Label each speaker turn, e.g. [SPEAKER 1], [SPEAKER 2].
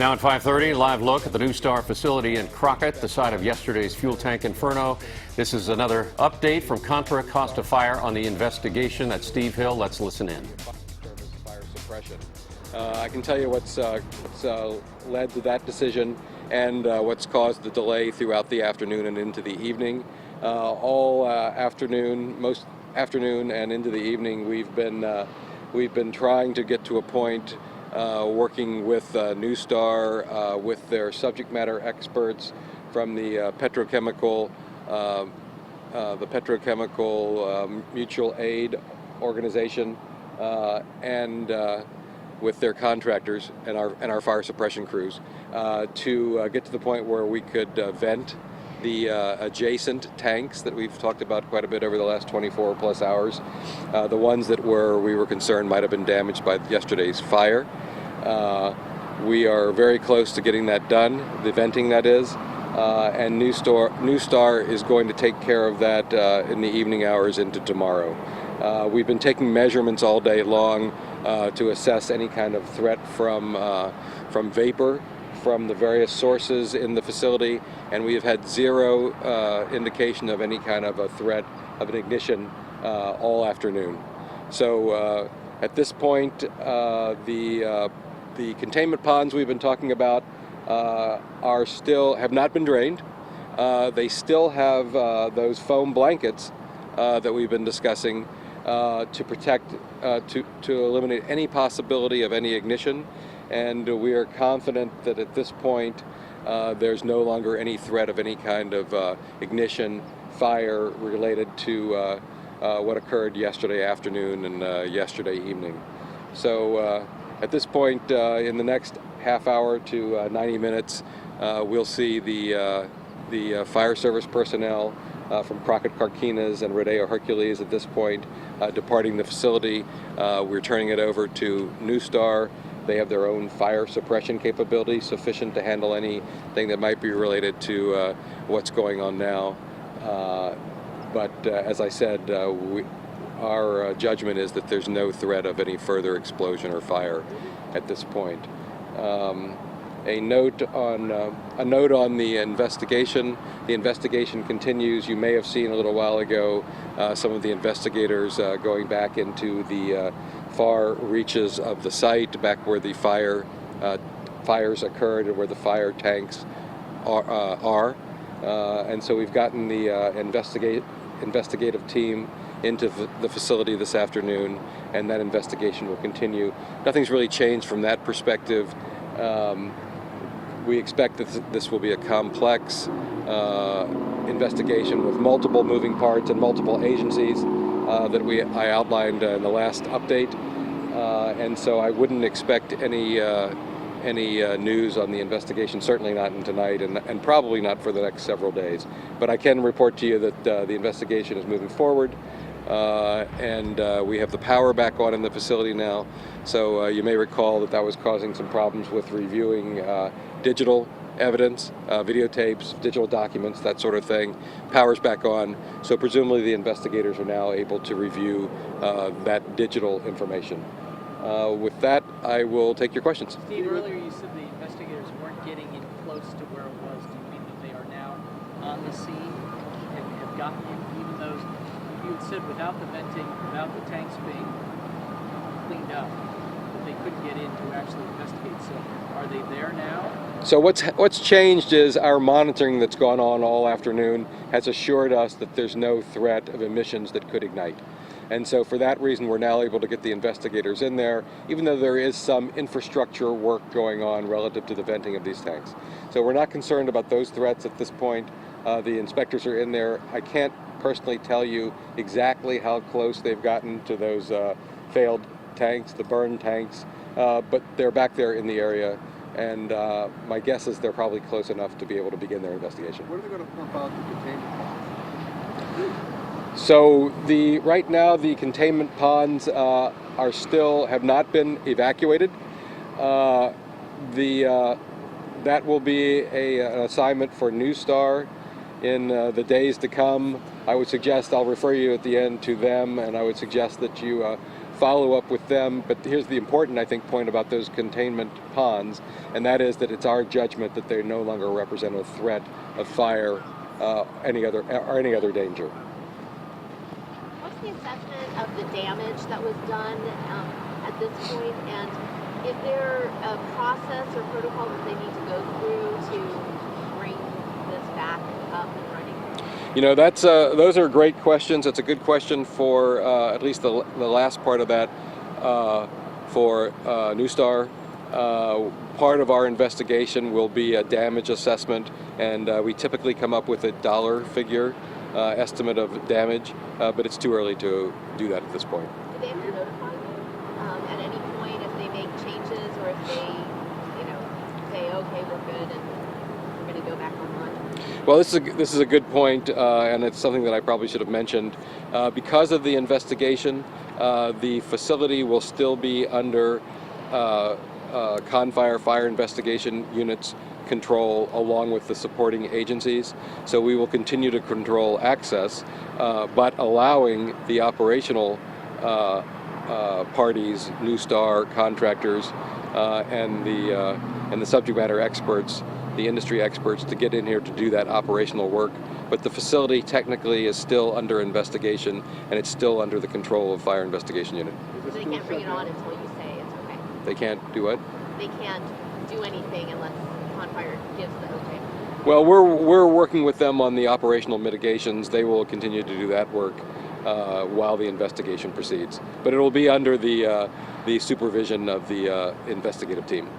[SPEAKER 1] Now at 5:30, live look at the NuStar facility in Crockett, the site of yesterday's fuel tank inferno. This is another update from Contra Costa Fire on the investigation. That's Steve Hill. Let's listen in.
[SPEAKER 2] Fire suppression. I can tell you what's led to that decision and what's caused the delay throughout the afternoon and into the evening. All afternoon, most afternoon and into the evening, we've been trying to get to a point working with NuStar, with their subject matter experts from the petrochemical mutual aid organization, and with their contractors and our fire suppression crews, to get to the point where we could vent the adjacent tanks that we've talked about quite a bit over the last 24 plus hours, the ones that we were concerned might have been damaged by yesterday's fire. We are very close to getting that done, the venting that is, and NuStar is going to take care of that in the evening hours into tomorrow. We've been taking measurements all day long to assess any kind of threat from vapor from the various sources in the facility, and we have had zero indication of any kind of a threat of an ignition all afternoon. So at this point, the containment ponds we've been talking about have not been drained. They still have those foam blankets that we've been discussing to protect, to eliminate any possibility of any ignition. And we are confident that at this point there's no longer any threat of any kind of ignition, fire related to what occurred yesterday afternoon and yesterday evening. So at this point, in the next half hour to 90 minutes, we'll see the fire service personnel from Crockett Carquinas and Rodeo Hercules at this point departing the facility. We're turning it over to NuStar. They have their own fire suppression capability sufficient to handle anything that might be related to what's going on now. But as I said, our judgment is that there's no threat of any further explosion or fire at this point. A note on the investigation. The investigation continues. You may have seen a little while ago some of the investigators going back into the far reaches of the site, back where the fires occurred and where the fire tanks are. And so we've gotten the investigative team into the facility this afternoon, and that investigation will continue. Nothing's really changed from that perspective. We expect that this will be a complex investigation with multiple moving parts and multiple agencies that I outlined in the last update, and so I wouldn't expect any news on the investigation, certainly not in tonight, and probably not for the next several days. But I can report to you that the investigation is moving forward, and we have the power back on in the facility now. So you may recall that was causing some problems with reviewing digital evidence, videotapes, digital documents, that sort of thing. Power's back on, so presumably the investigators are now able to review that digital information. With that, I will take your questions.
[SPEAKER 3] Steve, earlier you said the investigators weren't getting in close to where it was. Do you mean that they are now on the scene, have gotten in, even though you had said without the venting, without the tanks being cleaned up, that they couldn't get in to actually investigate? So are they there now?
[SPEAKER 2] So what's changed is our monitoring that's gone on all afternoon has assured us that there's no threat of emissions that could ignite. And so for that reason, we're now able to get the investigators in there, even though there is some infrastructure work going on relative to the venting of these tanks. So we're not concerned about those threats at this point. The inspectors are in there. I can't personally tell you exactly how close they've gotten to those failed tanks, the burned tanks, but they're back there in the area. And my guess is they're probably close enough to be able to begin their investigation.
[SPEAKER 4] Where are they going to pump out the containment ponds?
[SPEAKER 2] So right now the containment ponds have not been evacuated. That will be an assignment for NuStar in the days to come. I would suggest, I'll refer you at the end to them, and I would suggest that you follow up with them. But here's the important, I think, point about those containment ponds, and that is that it's our judgment that they no longer represent a threat of fire, any other danger.
[SPEAKER 5] What's the assessment of the damage that was done at this point, and is there a process or protocol that they need to go through to bring this back up and running?
[SPEAKER 2] You know, those are great questions. It's a good question for at least the last part of that for NuStar. Part of our investigation will be a damage assessment, and we typically come up with a dollar figure estimate of damage, but it's too early to do that at this point.
[SPEAKER 5] Do they have to notify you at any point if they make changes, or if they, say, okay, we're good and we're going to go back online?
[SPEAKER 2] Well, this is a good point, and it's something that I probably should have mentioned. Because of the investigation, the facility will still be under Confire Fire Investigation Unit's control, along with the supporting agencies. So we will continue to control access, but allowing the operational parties, NuStar, contractors, and the subject matter experts, the industry experts, to get in here to do that operational work. But the facility technically is still under investigation, and it's still under the control of Fire Investigation Unit.
[SPEAKER 5] So they can't bring it on until you say it's okay?
[SPEAKER 2] They can't do what?
[SPEAKER 5] They can't do anything unless Confire gives the okay?
[SPEAKER 2] Well, we're working with them on the operational mitigations. They will continue to do that work while the investigation proceeds. But it will be under the supervision of the investigative team.